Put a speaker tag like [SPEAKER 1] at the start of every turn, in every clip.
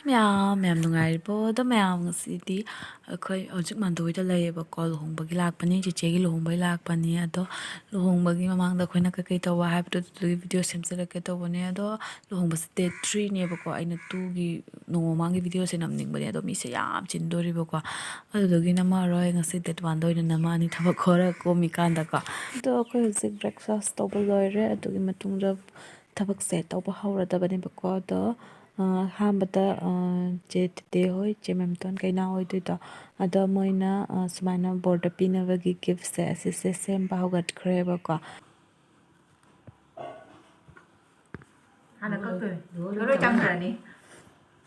[SPEAKER 1] ꯃꯌꯥꯝ ꯅꯨꯡꯉꯥꯏꯔꯤꯕꯣ ꯑꯗꯣ ꯃꯌꯥꯝ ꯉꯁꯤꯗꯤ ꯑꯩꯈꯣꯏ ꯍꯧꯖꯤꯛ ꯃꯥꯟꯗꯣꯏꯗ ꯂꯩꯌꯦꯕꯀꯣ ꯂꯨꯍꯣꯡꯕꯒꯤ ꯂꯥꯛꯄꯅꯤ ꯆꯤꯆꯦꯒꯤ ꯂꯨꯍꯣꯡꯕꯒꯤ ꯂꯥꯛꯄꯅꯤ ꯑꯗꯣ ꯂꯨꯍꯣꯡꯕꯒꯤ ꯃꯃꯥꯡꯗ ꯑꯩꯈꯣꯏꯅ ꯀꯩꯀꯩ ꯇꯧꯕ ꯍꯥꯏꯕꯗꯣ ꯑꯗꯨꯒꯤ ꯚꯤꯗꯤꯑꯣ ꯁꯦꯝꯖꯔꯛꯀꯦ ꯇꯧꯕꯅꯦ ꯑꯗꯣ ꯂꯨꯍꯣꯡꯕꯁꯦ ꯗꯦꯠ 3ꯅꯦꯕꯀꯣ ꯑꯩꯅ 2ꯒꯤ ꯅꯣꯡꯃ ꯃꯃꯥꯡꯒꯤ ꯚꯤꯗꯤꯑꯣꯁꯦ ꯅꯝꯅꯤꯡꯕꯅꯦ ꯑꯗꯣ ꯃꯤꯁꯦ ꯌꯥꯝ ꯆꯤꯟꯗꯣꯔꯤꯕꯀꯣ ꯑꯗꯨꯗꯨꯒꯤ ꯅꯝꯃꯔꯣꯏ ꯉꯁꯤ ꯗꯦꯠ 1ꯗ ꯑꯣꯏꯅ ꯅꯝꯃꯛꯑꯅꯤ ꯊꯕꯛ ꯈꯔ ꯀꯣꯝꯃꯤꯀꯥꯟꯗꯀꯣ ꯑꯗꯣ ꯑꯩꯈꯣꯏ ꯍꯧꯖꯤꯛ ꯕ꯭ꯔꯦꯛꯐꯥꯁ ꯇꯧꯕ ꯂꯣꯏꯔꯦ ꯑꯗꯨꯒꯤ ꯃꯇꯨꯡꯗ ꯊꯕꯛꯁꯦ ꯇꯧꯕ ꯍꯧꯔꯗꯕꯅꯦꯕꯀꯣ ꯑꯗꯣ ꯑꯍꯥꯟꯕꯗ ꯆꯦ ꯇꯦꯇꯦ ꯍꯣꯏ ꯆꯦ ꯃꯦꯝꯇꯣꯟ ꯀꯩꯅꯥ ꯑꯣꯏꯗꯣꯏꯗꯣ ꯑꯗꯣ ꯃꯣꯏꯅ ꯁꯨꯃꯥꯏꯅ ꯕꯣꯔꯗ ꯄꯤꯅꯕꯒꯤ ꯒꯤꯐꯁꯦ ꯑꯁꯤꯁꯦ ꯁꯦꯝꯕ ꯍꯧꯒꯠꯈ꯭ꯔꯦꯕꯀꯣ
[SPEAKER 2] 하나 깎아요. 요로 장난이.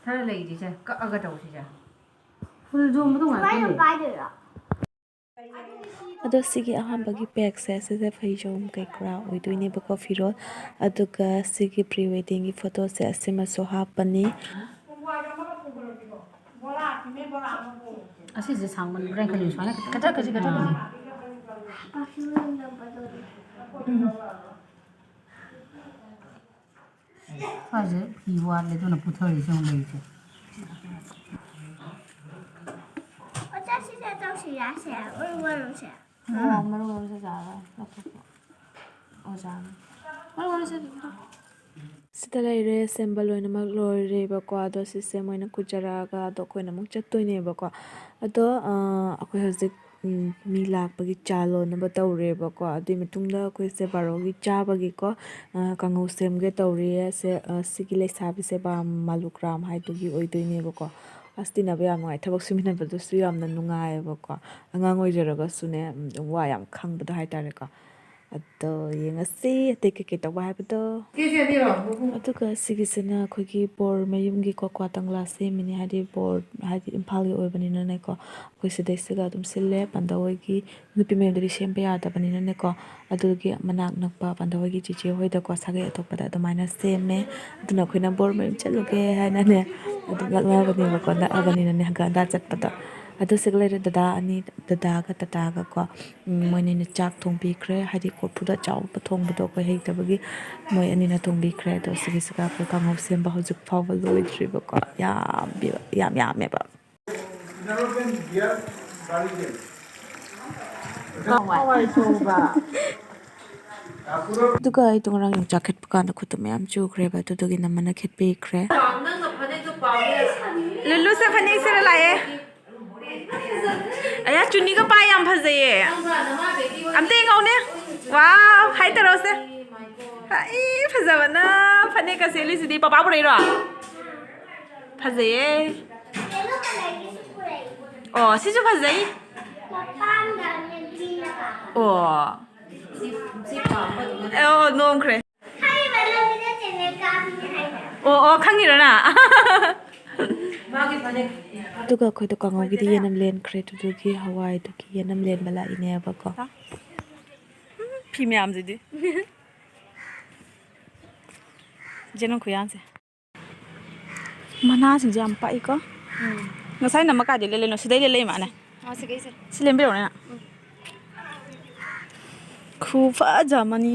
[SPEAKER 2] 살을 이제 깎아가 잡으시자. 오늘 좀 무동 안 돼.
[SPEAKER 1] ꯑꯗꯣ ꯁꯤꯒꯤ ꯑꯍꯥꯟꯕꯒꯤ ꯄꯦꯛꯁꯦ ꯁꯤꯁꯦ ꯐꯩꯖꯣꯝ ꯀꯩꯀꯔꯥ ꯑꯣꯏꯗꯣꯏꯅꯦꯕꯀꯣ ꯐꯤꯔꯣꯜ ꯑꯗꯨꯒ ꯁꯤꯒꯤ ꯄ꯭ꯔꯤ ꯋꯦꯗꯤꯡꯒꯤ ꯐꯣꯇꯣꯁꯦ ꯑꯁꯤꯃꯁꯨ ꯍꯥꯞꯄꯅꯤ
[SPEAKER 2] ꯑꯁꯤꯁꯦ ꯁꯥꯡꯕ ꯕ꯭ꯔꯦꯛ ꯈꯜꯂꯤ ꯁꯨꯃꯥꯏꯅ ꯀꯠꯊꯛꯀꯁꯤ ꯀꯠꯊꯛꯀꯁꯤ ꯁ꯭ꯋꯥꯏꯁꯦ ꯐꯤ ꯋꯥꯠꯂꯦ ꯑꯗꯨꯅ ꯄꯨꯊꯔꯤꯁꯦ ꯑꯃꯨꯛ ꯂꯩꯔꯤꯁꯦ
[SPEAKER 1] ꯁꯤꯗ ꯂꯩꯔꯦ ꯁꯦꯝꯕ ꯂꯣꯏꯅꯃꯛ ꯂꯣꯏꯔꯦꯕꯀꯣ ꯑꯗꯣ ꯁꯤꯁꯦ ꯃꯣꯏꯅ ꯀꯨꯖꯔꯛꯑꯒ ꯑꯗꯣ ꯑꯩꯈꯣꯏꯅ ꯑꯃꯨꯛ ꯆꯠꯇꯣꯏꯅꯦꯕꯀꯣ ꯑꯗꯣ ꯑꯩꯈꯣꯏ ꯍꯧꯖꯤꯛ ꯃꯤ ꯂꯥꯛꯄꯒꯤ ꯆꯥ ꯂꯣꯟꯅꯕ ꯇꯧꯔꯦꯕꯀꯣ ꯑꯗꯨꯏ ꯃꯇꯨꯡꯗ ꯑꯩꯈꯣꯏꯁꯦ ꯕꯥꯔꯣꯒꯤ ꯆꯥꯕꯒꯤꯀꯣ ꯀꯥꯡꯉꯧ ꯁꯦꯝꯒꯦ ꯇꯧꯔꯤꯌꯦ ꯁꯤꯒꯤ ꯂꯩꯁꯥꯕꯤꯁꯦ ꯃꯥꯂꯨꯀ꯭ꯔꯥꯝ ꯍꯥꯏꯗꯨꯒꯤ ꯑꯣꯏꯗꯣꯏꯅꯦꯕꯀꯣ ꯑꯁ ꯇꯤꯟꯅꯕ ꯌꯥꯝ ꯅꯨꯡꯉꯥꯏ ꯊꯕꯛ ꯁꯨꯃꯤꯟꯅꯕꯗꯨꯁꯨ ꯌꯥꯝꯅ ꯅꯨꯡꯉꯥꯏꯌꯦꯕꯀꯣ ꯑꯉꯥꯡ ꯑꯣꯏꯖꯔꯒꯁꯨꯅꯦ ꯋꯥ ꯌꯥꯝ ꯈꯪꯕꯗꯣ ꯍꯥꯏꯇꯥꯔꯦꯀꯣ ꯑꯗꯣ ꯌꯦꯡꯉꯁꯤ ꯑꯇꯩ ꯀꯩꯀꯩ ꯇꯧꯕ ꯍꯥꯏꯕꯗꯣ ꯑꯗꯨꯒ ꯁꯤꯒꯤꯁꯤꯅ ꯑꯩꯈꯣꯏꯒꯤ ꯕꯣꯔ ꯃꯌꯨꯝꯒꯤꯀꯣ ꯀ꯭ꯋꯥꯇꯪꯂꯥ ꯁꯦꯝꯃꯤꯅꯤ ꯍꯥꯏꯗꯤ ꯕꯣꯔ ꯍꯥꯏꯗꯤ ꯏꯝꯐꯥꯜꯒꯤ ꯑꯣꯏꯕꯅꯤꯅꯅꯦꯀꯣ ꯑꯩꯈꯣꯏ ꯁꯤꯗꯩꯁꯤꯒ ꯑꯗꯨꯝ ꯁꯤꯜꯂꯦ ꯄꯥꯟꯗꯋꯣꯏꯒꯤ ꯅꯨꯄꯤ ꯃꯌꯨꯝꯗꯗꯤ ꯁꯦꯝꯕ ꯌꯥꯗꯕꯅꯤꯅꯅꯦꯀꯣ ꯑꯗꯨꯒꯤ ꯃꯅꯥꯛ ꯅꯛꯄ ꯄꯥꯟꯗꯋꯣꯏꯒꯤ ꯆꯤꯆꯦ ꯍꯣꯏꯗꯀꯣ ꯁꯥꯒꯩ ꯑꯇꯣꯞꯄꯗ ꯑꯗꯨꯃꯥꯏꯅ ꯁꯦꯝꯃꯦ ꯑꯗꯨꯅ ꯑꯩꯈꯣꯏꯅ ꯕꯣꯔ ꯃꯌꯨꯝ ꯆꯠꯂꯨꯒꯦ ꯍꯥꯏꯅꯅꯦ ꯑꯗꯨꯝ ꯂꯛꯅꯕꯅꯦꯕꯀꯣ ꯅꯛꯑꯕꯅꯤꯅꯅꯦ ꯍꯪꯒꯠ ꯍꯟꯗꯥ ꯆꯠꯄꯗꯣ ꯑꯗꯨ ꯁꯤꯒ ꯂꯩꯔꯦ ꯗꯗꯥ ꯑꯅꯤ ꯗꯗꯥꯒ ꯇꯥꯇꯥꯒꯀꯣ ꯃꯣꯏꯅꯤꯅ ꯆꯥꯛ ꯊꯣꯡꯕꯤꯈ꯭ꯔꯦ ꯍꯥꯏꯗꯤ ꯀꯣꯔꯐꯨꯗ ꯆꯥꯎꯕ ꯊꯣꯡꯕꯗꯣ ꯑꯩꯈꯣꯏ ꯍꯩꯇꯕꯒꯤ ꯃꯣꯏ ꯑꯅꯤꯅ ꯊꯣꯡꯕꯤꯈ꯭ꯔꯦ ꯑꯗꯣ ꯁꯤꯒꯤꯁꯤꯒ ꯑꯩꯈꯣꯏ ꯀꯥꯡꯍꯧ ꯁꯦꯝꯕ ꯍꯧꯖꯤꯛ ꯐꯥꯎꯕ ꯂꯣꯏꯗ꯭ꯔꯤꯕꯀꯣ ꯌꯥꯝꯃꯦꯕ ꯑꯗꯨꯒ ꯑꯩꯗꯣ ꯉꯔꯥꯡ ꯌꯣꯡꯆꯥꯛ ꯈꯦꯠꯄ ꯀꯥꯟꯗ ꯈꯨꯠꯇꯣ ꯃꯌꯥꯝ ꯆꯨꯈ꯭ꯔꯦꯕ ꯑꯗꯨꯗꯨꯒꯤ ꯅꯝꯃꯅ ꯈꯦꯠꯄꯤꯈ꯭ꯔꯦ ꯂꯨꯂꯨꯁꯦ ꯐꯅꯦꯛ ꯁꯦꯠꯂ ꯂꯥꯛꯑꯦ ꯑꯌꯥ ꯆꯨꯅꯤꯒ ꯄꯥꯏ ꯌꯥꯝ ꯐꯖꯩꯌꯦ ꯑꯝꯇ ꯌꯦꯡꯉꯧꯅꯦ ꯋꯥꯎ ꯍꯥꯏ ꯇꯧꯔꯛꯁꯦ ꯑꯩ ꯐꯖꯕꯅ ꯐꯅꯦꯛꯀ ꯁꯦꯠꯂꯤꯁꯤꯗꯤ ꯄꯄꯥ ꯄꯨꯔꯛꯏꯔꯣ ꯐꯖꯩꯌꯦ ꯑꯣ ꯁꯤꯁꯨ ꯐꯖꯩ ꯑꯣ ꯅꯣꯡꯈ꯭ꯔꯦ ꯑꯣ ꯈꯪꯉꯤꯔꯣꯅ ꯑꯗꯨꯒ ꯑꯩꯈꯣꯏꯗꯣ ꯀꯥꯡꯉꯧꯒꯤꯗꯤ ꯌꯦꯅꯝ ꯂꯦꯟꯈ꯭ꯔꯦ ꯑꯗꯨꯗꯨꯒꯤ ꯍꯋꯥꯏꯗꯨꯒꯤ ꯌꯦꯅꯝ ꯂꯦꯟꯕ ꯂꯥꯛꯏꯅꯦꯕꯀꯣ ꯐꯤ ꯃꯌꯥꯝꯁꯤꯗꯤ ꯖꯦꯅꯝ ꯈꯨꯌꯥꯟꯁꯦ ꯃꯅꯥꯁꯤꯡꯁꯦ ꯌꯥꯝ ꯄꯥꯛꯏꯀꯣ ꯉꯁꯥꯏ ꯅꯝꯃ ꯀꯥꯏꯗꯩ ꯂꯩꯅꯣ ꯁꯤꯗꯩ ꯂꯩ ꯃꯥꯅꯦ ꯁꯤ ꯂꯦꯟꯕꯤꯔꯛꯑꯣꯅꯦ ꯈꯨꯐꯖ ꯑꯃꯅꯤ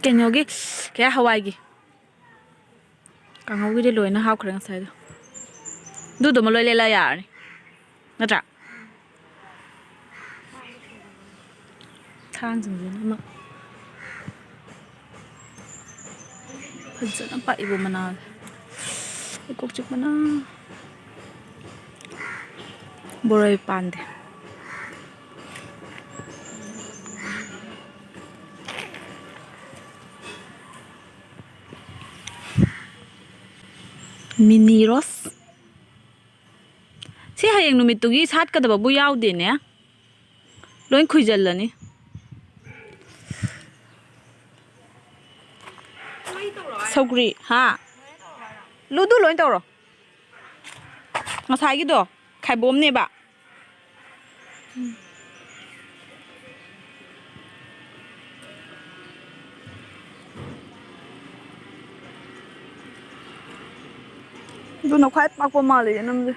[SPEAKER 1] ꯀꯩꯅꯣꯒꯤ ꯀꯌꯥ ꯍꯋꯥꯏꯒꯤ ꯀꯥꯡꯍꯧꯒꯤꯗꯤ ꯂꯣꯏꯅ ꯍꯥꯞꯈ꯭ꯔꯦ ꯉꯁꯥꯏꯗꯣ ꯑꯗꯨꯗꯨꯃ ꯂꯣꯏ ꯂꯦꯜꯂ ꯌꯥꯔꯅꯤ ꯅꯠꯇ꯭ꯔꯥ ꯊꯥꯡꯁꯤꯡꯁꯤꯅ ꯑꯃ ꯐꯖꯅ ꯄꯥꯛꯏꯕ ꯃꯅꯥꯁꯦ ꯑꯩ ꯀꯣꯛ ꯆꯤꯛꯄꯅ ꯕꯣꯔꯣꯏ ꯄꯥꯟꯗꯦ ꯃꯤꯅꯤ ꯔꯣꯁ ꯁꯤ ꯍꯌꯦꯡ ꯅꯨꯃꯤꯠꯇꯨꯒꯤ ꯁꯥꯠꯀꯗꯕꯕꯨ ꯌꯥꯎꯗꯦꯅꯦ ꯂꯣꯏ ꯈꯨꯏꯖꯜꯂꯅꯤ ꯁꯧꯒ꯭ꯔꯤ ꯍꯥ ꯂꯨꯗꯨ ꯂꯣꯏ ꯇꯧꯔꯣ ꯉꯁꯥꯏꯒꯤꯗꯣ ꯈꯥꯏꯕꯣꯝꯅꯦꯕ ꯑꯗꯨꯅ ꯈ꯭ꯋꯥꯏ ꯄꯥꯛꯄ ꯃꯥꯜꯂꯦ ꯅꯪꯁꯦ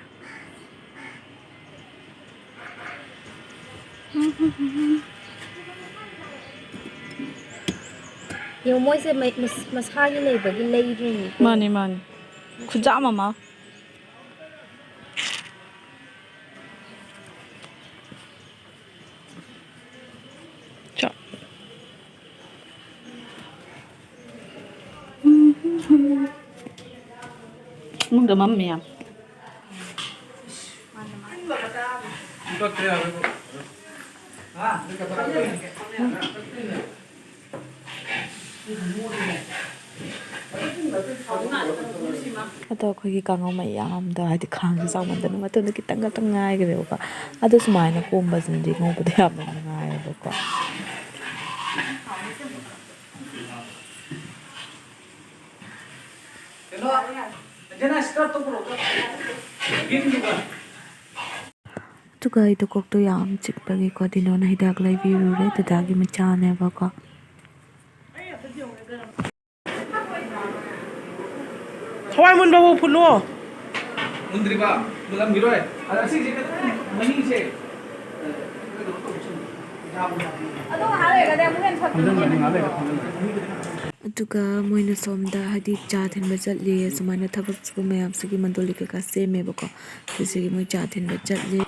[SPEAKER 3] ꯌꯦꯡꯉꯣ ꯃꯣꯏꯁꯦ ꯃꯁꯥꯒꯤ ꯂꯩꯕꯒꯤ ꯂꯩꯔꯤꯅꯤꯀꯣ.
[SPEAKER 4] ꯃꯥꯅꯤ ꯃꯥꯅꯤ. ꯈꯨꯖꯥꯝ ꯑꯃ. Mungkin mami ya.
[SPEAKER 1] ꯑꯗꯣ ꯑꯩꯈꯣꯏꯒꯤ ꯀꯥꯡꯉꯧ ꯃꯌꯥꯝꯗꯣ ꯍꯥꯏꯗꯤ ꯈꯥꯡꯁꯦ ꯆꯥꯎꯃꯟꯗꯅ ꯃꯇꯨꯡꯗ ꯈꯤꯇꯪ ꯉꯥꯏꯈ꯭ꯔꯦꯕꯀꯣ. ꯑꯗꯣ ꯁꯨꯃꯥꯏꯅ ꯀꯣꯝꯕꯁꯤꯅꯗꯤ ꯉꯧꯕꯗ ꯌꯥꯝꯅ ꯅꯨꯡꯉꯥꯏꯌꯦꯕꯀꯣ. ꯑꯗꯨꯒ ꯑꯩꯗꯣ ꯀꯣꯛꯇꯣ ꯌꯥꯝ ꯆꯤꯛꯄꯒꯤꯀꯣ ꯗꯤꯅꯣꯅ ꯍꯤꯗꯥꯛ ꯂꯩꯕꯤꯔꯨꯔꯦ ꯗꯗꯥꯒꯤ ꯃꯆꯥꯅꯦꯕꯀꯣ.
[SPEAKER 5] ꯍꯋꯥꯏ ꯃꯨꯟꯕꯕꯨ ꯐꯨꯠꯂꯣ. ꯃꯨꯟꯗ꯭ꯔꯤꯕ ꯃꯨꯜꯂꯝꯈꯤꯔꯣꯏ. ꯑꯗ ꯑꯁꯤꯁꯦ ꯃꯅꯤꯡꯁꯦ
[SPEAKER 1] ꯑꯗꯨꯒ ꯃꯣꯏꯅ ꯁꯣꯝꯗ ꯍꯥꯏꯗꯤ ꯆꯥ ꯊꯤꯟꯕ ꯆꯠꯂꯤ ꯁꯨꯃꯥꯏꯅ ꯊꯕꯛ ꯁꯨꯕ ꯃꯌꯥꯝꯁꯤꯒꯤ ꯃꯟꯗꯣꯂꯤ ꯀꯩꯀꯥ ꯁꯦꯝꯃꯦꯕꯀꯣ. ꯁꯤꯁꯤꯒꯤ ꯃꯣꯏ ꯆꯥ ꯊꯤꯟꯕ ꯆꯠꯂꯤ.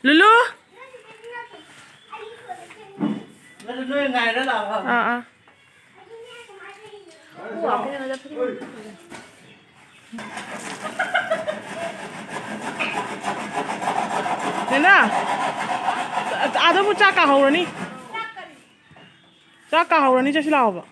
[SPEAKER 5] Lulu. Nena, ada mau cakap hau ni? Cakap hau ni jadi lawa.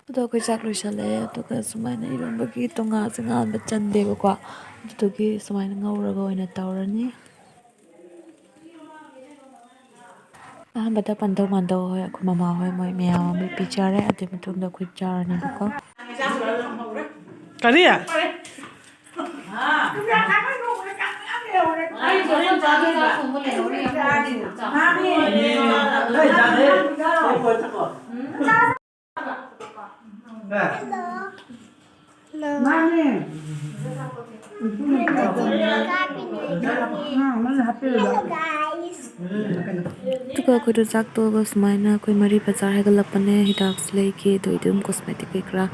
[SPEAKER 1] ꯑꯗꯣ ꯑꯩꯈꯣꯏ ꯆꯥꯛ ꯂꯣꯏꯁꯜꯂꯛꯑꯦ ꯑꯗꯨꯒ ꯁꯨꯃꯥꯏꯅ ꯏꯔꯣꯟꯕꯒꯤ ꯉꯥꯁꯦ ꯉꯥꯟꯕ ꯆꯟꯗꯦꯕꯀꯣ. ꯑꯗꯨꯗꯨꯒꯤ ꯁꯨꯃꯥꯏꯅ ꯉꯧꯔꯒ ꯑꯣꯏꯅ ꯇꯧꯔꯅꯤ. ꯑꯍꯥꯟꯕꯗ ꯄꯟꯗꯧ ꯍꯣꯏ ꯑꯩꯈꯣꯏ ꯃꯃꯥ ꯍꯣꯏ ꯃꯣꯏ ꯃꯌꯥꯝ ꯑꯃ ꯄꯤꯖꯔꯦ. ꯑꯗꯨꯒꯤ ꯃꯇꯨꯡꯗ ꯑꯩꯈꯣꯏ ꯆꯥꯔꯅꯤꯕꯀꯣ.
[SPEAKER 5] Kali ya?
[SPEAKER 1] ꯑꯗꯨꯒ ꯑꯩꯈꯣꯏꯗꯣ ꯆꯥꯛ ꯇꯣꯛꯑꯒ ꯁꯨꯃꯥꯏꯅ ꯑꯩꯈꯣꯏ ꯃꯔꯤ ꯕꯖꯥꯔ ꯍꯥꯏꯒꯠꯂꯛꯄꯅꯦ. ꯍꯤꯗꯥꯛꯁꯨ ꯂꯩꯒꯦ ꯑꯗꯨ ꯑꯗꯨꯝ ꯀꯣꯁꯃꯦꯇꯤꯛ ꯈꯔ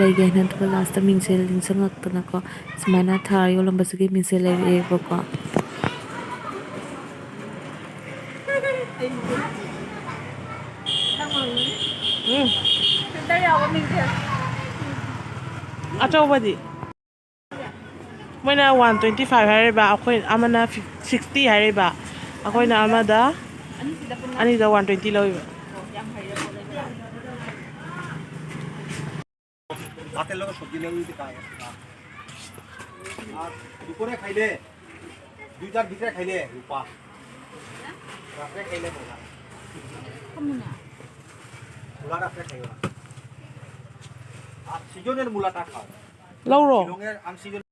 [SPEAKER 1] ꯂꯩꯒꯦ ꯍꯥꯏꯅ. ꯑꯗꯨꯒ ꯂꯥꯁꯇ ꯃꯤꯡꯁꯦꯜ ꯅꯤꯡꯁꯤꯡꯉꯛꯇꯅꯀꯣ ꯁꯨꯃꯥꯏꯅ ꯊꯥꯔ ꯌꯣꯜꯂꯝꯕꯁꯤꯒꯤ ꯃꯤꯡꯁꯦꯜ ꯂꯩꯔꯛꯑꯦꯕꯀꯣ.
[SPEAKER 5] ꯑꯆꯧꯕꯗꯤ ꯃꯣꯏꯅ 125 ꯍꯥꯏꯔꯤꯕ ꯑꯩꯈꯣꯏ ꯑꯃꯅ 60 ꯍꯥꯏꯔꯤꯕ ꯑꯩꯈꯣꯏꯅ ꯑꯃꯗ ꯑꯅꯤꯗ 120 ꯂꯧꯏꯕ.
[SPEAKER 6] দুপুরে খাইলে দুইটার ভিতরে খাইলে রূপা রাত্রে খাইলে মোলা মোলা রাত্রে খাইবা আর সিজনের মোলাটা খাও
[SPEAKER 5] লৌরো
[SPEAKER 6] শিলংয়ের আনসিজন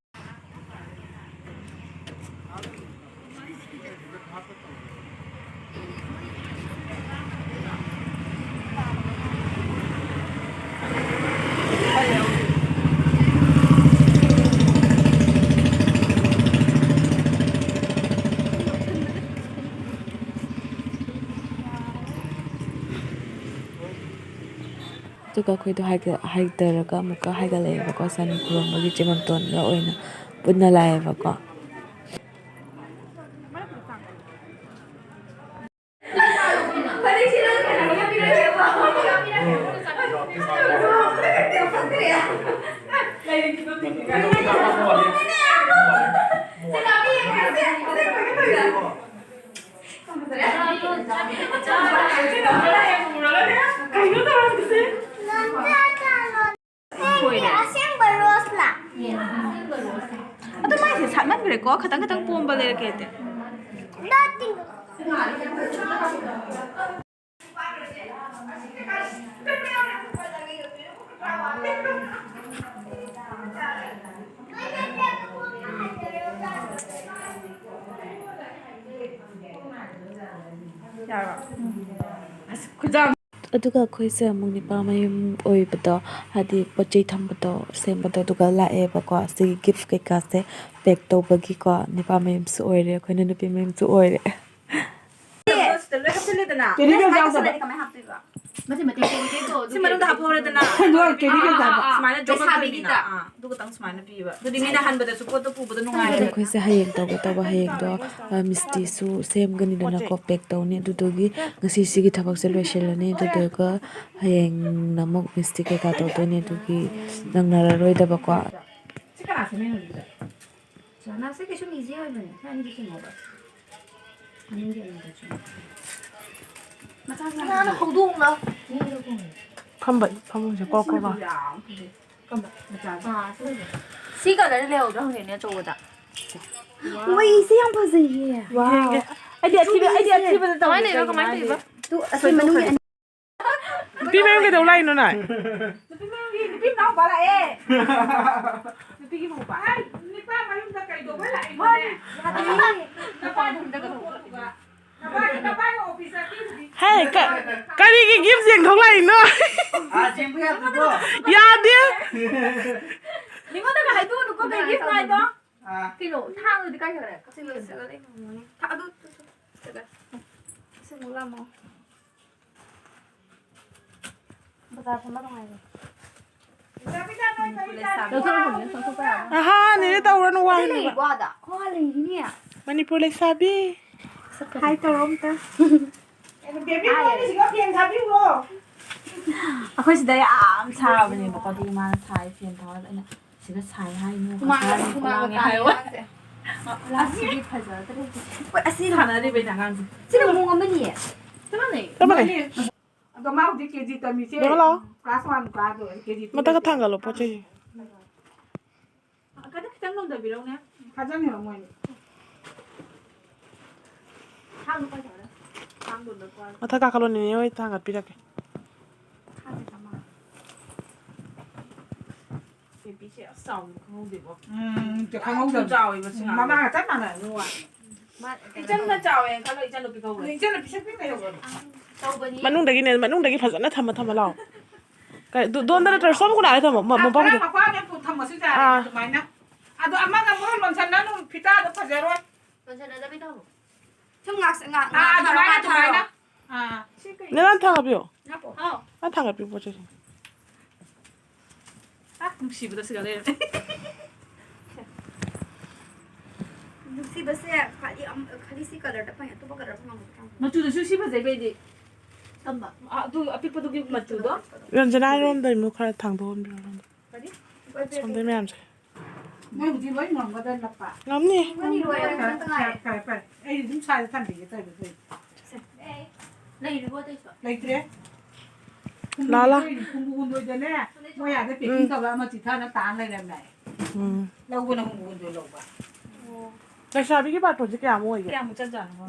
[SPEAKER 1] ꯑꯗꯨꯒ ꯑꯩꯈꯣꯏꯗꯣ ꯍꯥꯏꯊꯔꯒ ꯑꯃꯨꯛꯀ ꯍꯥꯏꯒꯠꯂꯛꯑꯦꯕꯀꯣ. ꯁꯟ ꯈꯨꯔꯨꯝꯕꯒꯤ ꯆꯦꯃꯝꯇꯣꯟꯒ ꯑꯣꯏꯅ ꯄꯨꯟꯅ ꯂꯥꯛꯑꯦꯕꯀꯣ.
[SPEAKER 4] Aduh masih sama mereka kadang-kadang pun balik gitu.
[SPEAKER 1] ꯑꯗꯨꯒ ꯑꯩꯈꯣꯏꯁꯦ ꯑꯃꯨꯛ ꯅꯤꯄꯥ ꯃꯌꯨꯝ ꯑꯣꯏꯕꯗꯣ ꯍꯥꯏꯗꯤ ꯄꯣꯠ ꯆꯩ ꯊꯝꯕꯗꯣ ꯁꯦꯝꯕꯗꯣ ꯑꯗꯨꯒ ꯂꯥꯛꯑꯦꯕꯀꯣ ꯁꯤꯒꯤ ꯒꯤꯐ ꯀꯩꯀꯥꯁꯦ ꯄꯦꯛ ꯇꯧꯕꯒꯤꯀꯣ ꯅꯤꯄꯥ ꯃꯌꯨꯝꯁꯨ ꯑꯣꯏꯔꯦ ꯑꯩꯈꯣꯏꯅ ꯅꯨꯄꯤ ꯃꯌꯨꯝꯁꯨ ꯑꯣꯏꯔꯦ
[SPEAKER 4] ꯁꯤ ꯃꯅꯨꯡꯗ ꯍꯥꯞꯍꯧꯔꯦꯗꯅ ꯁꯨꯃꯥꯏꯅ ꯖꯣꯕꯤꯒꯤꯗ ꯑꯗꯨꯒ ꯇꯪ ꯁꯨꯃꯥꯏꯅ ꯄꯤꯕ ꯑꯗꯨꯗꯤ ꯃꯤꯅ ꯍꯟꯕꯗꯁꯨ ꯄꯣꯠꯇꯣ ꯄꯨꯕꯗ ꯅꯨꯡꯉꯥꯏꯔꯦ
[SPEAKER 1] ꯑꯩꯈꯣꯏꯁꯦ ꯍꯌꯦꯡ ꯇꯧꯒꯦ ꯇꯧꯕ ꯍꯌꯦꯡꯗꯣ ꯃꯤꯁꯇꯤꯁꯨ ꯁꯦꯝꯒꯅꯤꯗꯅꯀꯣ ꯄꯦꯛ ꯇꯧꯅꯤ ꯑꯗꯨꯗꯨꯒꯤ ꯉꯁꯤ ꯁꯤꯒꯤ ꯊꯕꯛꯁꯦ ꯂꯣꯏꯁꯤꯜꯂꯅꯤ ꯑꯗꯨꯗꯨꯒ ꯍꯌꯦꯡꯅ ꯑꯃꯨꯛ ꯃꯤꯁꯇꯤ ꯀꯩꯀꯥ ꯇꯧꯗꯣꯏꯅꯤ ꯑꯗꯨꯒꯤ ꯅꯪꯅꯔꯔꯣꯏꯗꯕꯀꯣ
[SPEAKER 3] ꯅꯪꯁꯦ ꯀꯩꯁꯨ 이지 ꯑꯣꯏꯕꯅꯦ ꯅꯪꯗꯤ ꯀꯩꯅꯣꯕ ꯃꯆꯥ ꯍꯧꯗꯣꯡꯂ
[SPEAKER 5] ꯐꯃꯨꯡꯁꯦ ꯀꯣꯛ
[SPEAKER 3] ꯁꯤ ꯀꯂꯔ ꯂꯩꯍꯧꯗ꯭ꯔꯥ ꯍꯪꯒꯦꯅꯦ ꯑꯆꯧꯕꯗ ꯋꯥꯏ ꯁꯤ ꯌꯥꯝ ꯐꯖꯩꯌꯦ ꯋꯥꯎ
[SPEAKER 4] ꯑꯩꯗꯤ ꯑꯊꯤꯕꯗ ꯇꯧꯋꯦ
[SPEAKER 3] ꯀꯃꯥꯏꯅ ꯇꯧꯏꯕ ꯇꯨ ꯑꯁꯤ ꯃꯅꯨꯡꯒꯤ
[SPEAKER 5] ꯅꯨꯄꯤ ꯃꯌꯨꯝ ꯀꯩꯗꯧ ꯂꯥꯛꯏꯅꯣ ꯅꯪ
[SPEAKER 4] ꯅꯨꯄꯤ ꯅꯥꯎꯄꯥ ꯂꯥꯛꯑꯦ ꯅꯨꯄꯤꯒꯤ ꯃꯧꯄꯥ ꯅꯤꯄꯥ ꯃꯌꯨꯝꯗ ꯀꯩꯗꯧꯕ ꯂꯥꯛꯏꯅꯣꯅꯦ
[SPEAKER 5] ꯍꯦ ꯀꯔꯤꯒꯤ ꯒꯤꯐ ꯌꯦꯡꯊꯣꯛꯂꯛꯏꯅꯣ ꯌꯥꯗꯦ
[SPEAKER 4] ꯅꯤꯡꯉꯣꯟꯗꯒ ꯍꯥꯏꯗꯣꯛꯎꯅꯨꯀꯣ ꯀꯩ ꯒꯤꯐ ꯉꯥꯏꯗꯣ ꯀꯩꯅꯣ ꯊꯥꯡꯗꯨꯗꯤ ꯀꯥꯏ ꯈꯔꯦ ꯑꯗꯨ ꯁꯤꯃꯨꯛ ꯂꯥꯛꯃꯣ ꯕꯖꯥꯔ ꯐꯝꯕ ꯅꯨꯡꯉꯥꯏꯔꯦ
[SPEAKER 5] ꯑꯍꯥ ꯅꯦꯅꯦ ꯇꯧꯔꯅꯨ ꯋꯥꯍꯟꯅꯕ
[SPEAKER 3] ꯋꯥꯗ ꯋꯥ ꯂꯩꯔꯤꯅꯦ
[SPEAKER 5] ꯃꯅꯤꯄꯨꯔ ꯂꯩꯁꯥꯕꯤ
[SPEAKER 3] ꯍꯥꯏ ꯇꯧꯔꯣ ꯑꯝꯇ
[SPEAKER 4] ꯑꯩꯈꯣꯏ ꯁꯤꯗ ꯌꯥꯝ ꯁꯥꯕꯅꯦꯕꯀꯣ ꯑꯗꯨꯒꯤ ꯃꯥꯅ ꯁꯥꯏ ꯐꯦꯟ ꯊꯥꯔꯒ ꯑꯩꯅ ꯁꯤꯗ ꯁꯥꯏ ꯍꯥꯏꯅꯨ ꯑꯁꯤꯗꯤ ꯐꯖꯗ꯭ꯔꯦ
[SPEAKER 3] ꯑꯁꯤ
[SPEAKER 4] ꯁꯥꯟꯅꯔꯤꯕ ꯑꯉꯥꯡꯁꯦ
[SPEAKER 3] ꯁꯤꯅ ꯃꯑꯣꯡ ꯑꯃꯅꯤꯌꯦ
[SPEAKER 2] ꯑꯗꯣ ꯃꯥ ꯍꯧꯖꯤꯛ ꯀꯦꯖꯤ ꯇꯝꯃꯤꯁꯦ ꯀ꯭ꯂꯥꯁ 1 ꯀꯥꯗꯣ ꯀꯦꯖꯤ 2
[SPEAKER 5] ꯃꯊꯛꯇ ꯊꯥꯡꯒꯠꯂꯣ ꯄꯣꯠ ꯆꯩ
[SPEAKER 4] ꯀꯩꯅꯣ ꯈꯤꯇꯪ ꯂꯣꯝꯗꯕꯤꯔꯧꯅꯦ
[SPEAKER 2] ꯐꯖꯅ ꯃꯣꯏꯅꯤ
[SPEAKER 4] ꯊꯥꯡꯗꯣ ꯀꯥꯏ ꯇꯧꯔꯦ ꯊꯥꯡꯗꯣ
[SPEAKER 5] ꯃꯊꯛ ꯀꯥꯈꯠꯂꯣ ꯅꯦꯅꯦ ꯍꯣꯏ ꯊꯥꯡꯒꯠꯄꯤꯔꯛꯀꯦ
[SPEAKER 4] ꯕꯦꯕꯤꯁꯦ ꯑꯁ ꯆꯥꯎꯕ ꯈꯪꯍꯧꯗꯦꯕꯣ
[SPEAKER 2] ꯈꯪꯍꯧꯗꯕ
[SPEAKER 4] ꯆꯥꯎꯋꯦꯕ ꯁꯤ
[SPEAKER 2] ꯃꯃꯥꯒ ꯆꯞ ꯃꯥꯟꯅꯔꯅꯤ ꯋꯥ
[SPEAKER 4] ꯏꯆꯟꯅ ꯆꯥꯎꯋꯦꯅ ꯈꯜꯂꯣ ꯏꯆꯟ ꯅꯨꯄꯤ ꯀꯧꯋꯦ
[SPEAKER 2] ꯏꯆꯟꯅ ꯄꯤꯁꯛ ꯄꯤꯛꯅ ꯌꯧꯒꯅꯤ
[SPEAKER 3] ꯇꯧꯕꯅꯤ
[SPEAKER 5] ꯃꯅꯨꯡꯗꯒꯤ ꯐꯖꯅ ꯊꯝꯃ ꯂꯥꯛꯑꯣ ꯗꯣꯟꯗ ꯅꯠꯇ꯭ꯔ ꯁꯣꯝ ꯈꯨꯅꯥꯏ ꯊꯝꯃꯣ ꯃꯄꯥꯕꯨꯗꯤ
[SPEAKER 2] ꯃꯄꯥꯅ ꯊꯝꯃꯁꯨ ꯌꯥꯔꯦ ꯑꯗꯨꯃꯥꯏꯅ ꯑꯗꯣ ꯑꯃꯒ ꯑꯃꯒ ꯂꯣꯟꯁꯟꯅꯅꯨ ꯐꯤꯇꯥꯗꯣ ꯐꯖꯔꯣꯏ
[SPEAKER 3] ꯂꯣꯟꯁꯟꯅꯗꯕꯤ ꯇꯧ ꯁꯨꯝ ꯉꯥꯛ
[SPEAKER 2] ꯑꯗꯨꯃꯥꯏꯅ
[SPEAKER 5] ꯅꯪ ꯊꯥꯡꯒꯠꯄꯤꯌꯣ ꯅꯪ ꯊꯥꯡꯒꯠꯄꯤꯌꯣ ꯄꯣꯠ ꯆꯩ
[SPEAKER 4] ꯅꯨꯡꯁꯤꯕꯗ ꯁꯤꯒ ꯂꯩꯔꯦ
[SPEAKER 3] ꯅꯨꯡꯁꯤꯕꯁꯦ ꯈꯥꯂꯤ ꯁꯤ ꯀꯂꯔꯗ ꯐꯪꯉꯦ ꯑꯇꯣꯞꯄ ꯀꯂꯔ ꯐꯪꯉꯝꯒꯗ꯭ꯔꯥ
[SPEAKER 4] ꯃꯆꯨꯗꯨꯁꯨ ꯁꯤ ꯐꯖꯩ ꯀꯩꯗꯤ ꯇꯝꯕ ꯑꯗꯨ ꯑꯄꯤꯛꯄꯗꯨꯒꯤ ꯃꯆꯨꯗꯣ
[SPEAKER 5] ꯔꯟꯖꯅꯥꯔꯣꯝꯗꯩ ꯈꯔ ꯊꯥꯡꯗꯣꯛꯍꯟꯕꯤꯔꯣ ꯁꯣꯝꯗꯩ ꯃꯌꯥꯝꯁꯦ
[SPEAKER 2] ꯅꯣꯏ ꯍꯧꯖꯤꯛ ꯂꯣꯏ ꯉꯝꯒꯗ꯭ꯔ ꯅꯞꯄ
[SPEAKER 5] ꯉꯝꯅꯤ
[SPEAKER 2] ꯐꯔꯦ ꯑꯩ ꯑꯗꯨꯝ ꯁꯥꯏꯗ ꯊꯝꯕꯤꯒꯦ ꯇꯧꯔꯤꯕ
[SPEAKER 3] ꯂꯩꯔꯤꯕꯣ ꯑꯇꯩꯁꯨ
[SPEAKER 2] ꯂꯩꯇ꯭ꯔꯦ
[SPEAKER 5] ꯂꯥ
[SPEAKER 2] ꯍꯨꯝꯕꯨꯒꯨꯟꯗꯣꯏꯗꯅꯦ ꯃꯣꯏ ꯑꯥꯗ ꯄꯦꯛꯀꯤꯡ ꯇꯧꯔ ꯑꯃ ꯆꯤꯊꯥꯅ ꯇꯥꯅ ꯂꯩꯔꯝꯃꯦ ꯂꯧꯕꯅ ꯍꯨꯝꯕꯨꯒꯨꯟꯗꯣꯏ ꯂꯧꯕ
[SPEAKER 5] ꯂꯩꯁꯥꯕꯤꯒꯤ ꯕꯥꯔꯇꯣꯟꯁꯦ ꯀꯌꯥꯃꯨꯛ ꯑꯣꯏꯒꯦ
[SPEAKER 4] ꯀꯌꯥꯃꯨꯛ ꯆꯟꯖꯥꯠꯅꯣ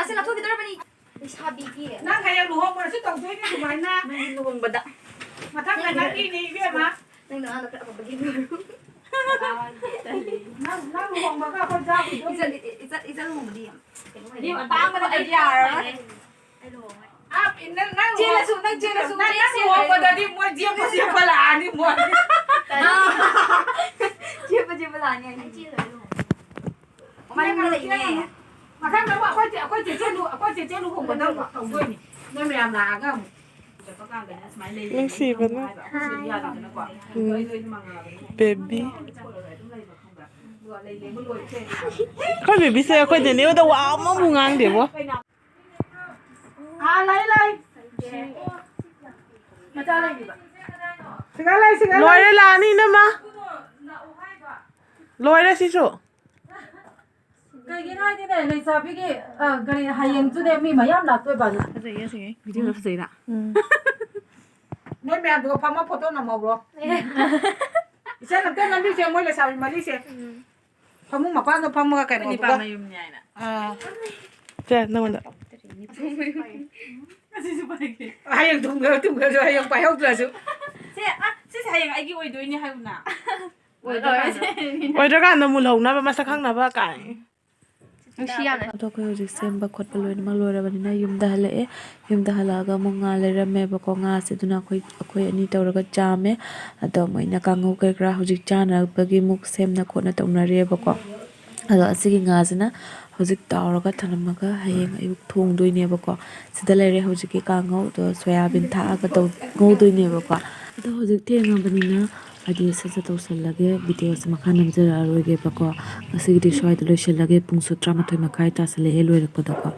[SPEAKER 3] ꯁꯤ ꯂꯧꯊꯣꯛꯈꯤꯗꯧꯔꯕꯅꯤ ꯂꯩꯁꯥꯕꯤꯒꯤ
[SPEAKER 2] ꯅꯪ ꯍꯌꯦꯡ ꯂꯨꯍꯣꯡꯕꯗꯁꯨ ꯇꯧꯗꯣꯏꯅꯦ ꯑꯗꯨꯃꯥꯏꯅ
[SPEAKER 4] ꯅꯪꯒꯤ ꯂꯨꯍꯣꯡꯕꯗ
[SPEAKER 2] ꯃꯊꯪꯗ ꯅꯪꯒꯤꯅꯤ ꯏꯕꯦꯝꯃ
[SPEAKER 3] ꯅꯪꯅ ꯑꯍꯥꯟꯕ ꯈꯔ ꯑꯐꯕꯒꯤ
[SPEAKER 2] ꯅꯪ ꯂꯨꯍꯣꯡꯕꯒ ꯑꯩꯈꯣꯏ ꯆꯥꯈꯤꯗꯣꯏꯅꯤ
[SPEAKER 3] ꯏꯆꯟ ꯂꯨꯍꯣꯡꯕꯗꯤ ꯌꯥꯝ
[SPEAKER 4] ꯑꯇꯥꯡꯕꯗ ꯑꯩ ꯌꯥꯔꯔꯣꯏ
[SPEAKER 3] ꯑꯩ ꯂꯨꯍꯣꯡꯉꯣꯏ
[SPEAKER 2] ꯅꯪ ꯆꯦꯜꯂꯁꯨ ꯅꯪ ꯂꯨꯍꯣꯡꯕꯗꯗꯤ ꯃꯣꯏ ꯆꯦꯞꯄ ꯂꯥꯛꯑꯅꯤ ꯃꯣꯏ
[SPEAKER 3] ꯆꯦꯞꯄ ꯂꯥꯛꯑꯅꯤ ꯑꯩ ꯆꯦꯜꯂꯣꯏ ꯂꯨꯍꯣꯡꯉꯣꯏ ꯃꯌꯨꯝꯗ ꯂꯩꯅꯦ
[SPEAKER 2] ꯃꯊꯪꯗ ꯑꯩꯈꯣꯏ ꯆꯦꯆꯦ ꯂꯨꯍꯣꯡꯕꯗ ꯑꯃꯨꯛ ꯇꯧꯗꯣꯏꯅꯤ ꯅꯣꯏ ꯃꯌꯥꯝ ꯂꯥꯛꯑꯒ ꯑꯃꯨꯛ
[SPEAKER 4] ꯆꯠꯄ ꯀꯥꯟꯗꯅ ꯁꯨꯃꯥꯏꯅ ꯂꯩ
[SPEAKER 5] ꯅꯨꯡꯁꯤꯕꯅ
[SPEAKER 4] ꯌꯥꯗꯦꯗꯅꯀꯣ ꯑꯩꯗꯣ ꯃꯉꯥꯜꯂꯕꯅꯤꯅ
[SPEAKER 5] ꯕꯦꯕꯤ
[SPEAKER 4] ꯑꯗꯨꯝ ꯂꯩꯕ ꯈꯪꯕ꯭ꯔꯥ ꯑꯗꯨꯒ ꯂꯩ ꯂꯩꯕ ꯂꯣꯏꯈ꯭ꯔꯦ
[SPEAKER 5] ꯑꯩꯈꯣꯏ ꯕꯦꯕꯤꯁꯦ ꯑꯩꯈꯣꯏ ꯅꯦꯅꯦꯗ ꯋꯥ ꯑꯃꯕꯨ ꯉꯥꯡꯗꯦꯕꯣ
[SPEAKER 2] ꯂꯩ
[SPEAKER 5] Lawyer Lani nama. Lawyer sisu.
[SPEAKER 2] Kayaknya ini deh, nih sapi ki, kali hayang tuh deh, mi mayam lah tuh baru.
[SPEAKER 4] Video udah selesai dah.
[SPEAKER 2] Mau mi ada apa foto nama bro? Isa nanti saya mau lihat sapi Malaysia. Kamu makan apa mau kayak
[SPEAKER 4] Ini
[SPEAKER 2] mau bro?
[SPEAKER 4] pamayumnya ina.
[SPEAKER 5] Cek, nama tak.
[SPEAKER 2] Hayang tunggu hayang payah tuh asu.
[SPEAKER 4] Si hayang aigi oido ini hayuna.
[SPEAKER 5] Oi kan na mulhong na ba masakang na ba kai.
[SPEAKER 1] ꯑꯗꯣ ꯑꯩꯈꯣꯏ ꯍꯧꯖꯤꯛ ꯁꯦꯝꯕ ꯈꯣꯠꯄ ꯂꯣꯏꯅꯃꯛ ꯂꯣꯏꯔꯕꯅꯤꯅ ꯌꯨꯝꯗ ꯍꯜꯂꯛꯑꯦ ꯌꯨꯝꯗ ꯍꯜꯂꯛꯑꯒ ꯑꯃꯨꯛ ꯉꯥ ꯂꯩꯔꯝꯃꯦꯕꯀꯣ ꯉꯥꯁꯦ ꯑꯗꯨꯅ ꯑꯩꯈꯣꯏ ꯑꯅꯤ ꯇꯧꯔꯒ ꯆꯥꯝꯃꯦ ꯑꯗꯣ ꯃꯣꯏꯅ ꯀꯥꯡꯉꯧ ꯀꯩ ꯀꯔꯥ ꯍꯧꯖꯤꯛ ꯆꯥꯅꯕꯒꯤ ꯃꯨꯛ ꯁꯦꯝꯅ ꯈꯣꯠꯅ ꯇꯧꯅꯔꯤꯑꯕꯀꯣ ꯑꯗꯣ ꯑꯁꯤꯒꯤ ꯉꯥꯁꯤꯅ ꯍꯧꯖꯤꯛ ꯇꯥꯎꯔꯒ ꯊꯅꯝꯃꯒ ꯍꯌꯦꯡ ꯑꯌꯨꯛ ꯊꯣꯡꯗꯣꯏꯅꯦꯕꯀꯣ ꯁꯤꯗ ꯂꯩꯔꯦ ꯍꯧꯖꯤꯛꯀꯤ ꯀꯥꯡꯉꯧ ꯑꯗꯣ ꯁꯣꯌꯥꯕꯤꯟ ꯊꯥꯛꯑꯒ ꯉꯧꯗꯣꯏꯅꯦꯕꯀꯣ ꯑꯗꯣ ꯍꯧꯖꯤꯛ ꯊꯦꯡꯉꯕꯅꯤꯅ ꯍꯥꯏꯗꯤ ꯁꯠ ꯇꯧꯁꯜꯂꯒꯦ ꯚꯤꯗꯤꯑꯣꯁꯦ ꯃꯈꯥ ꯅꯝꯖꯔꯛꯑꯔꯣꯏꯒꯦꯕꯀꯣ ꯉꯁꯤꯒꯤꯗꯤ ꯁ꯭ꯋꯥꯏꯗ ꯂꯣꯏꯁꯤꯜꯂꯒꯦ ꯄꯨꯡꯁꯨ 12:30 ꯇꯥꯁꯜꯂꯛꯑꯦ ꯂꯣꯏꯔꯛꯄꯗꯀꯣ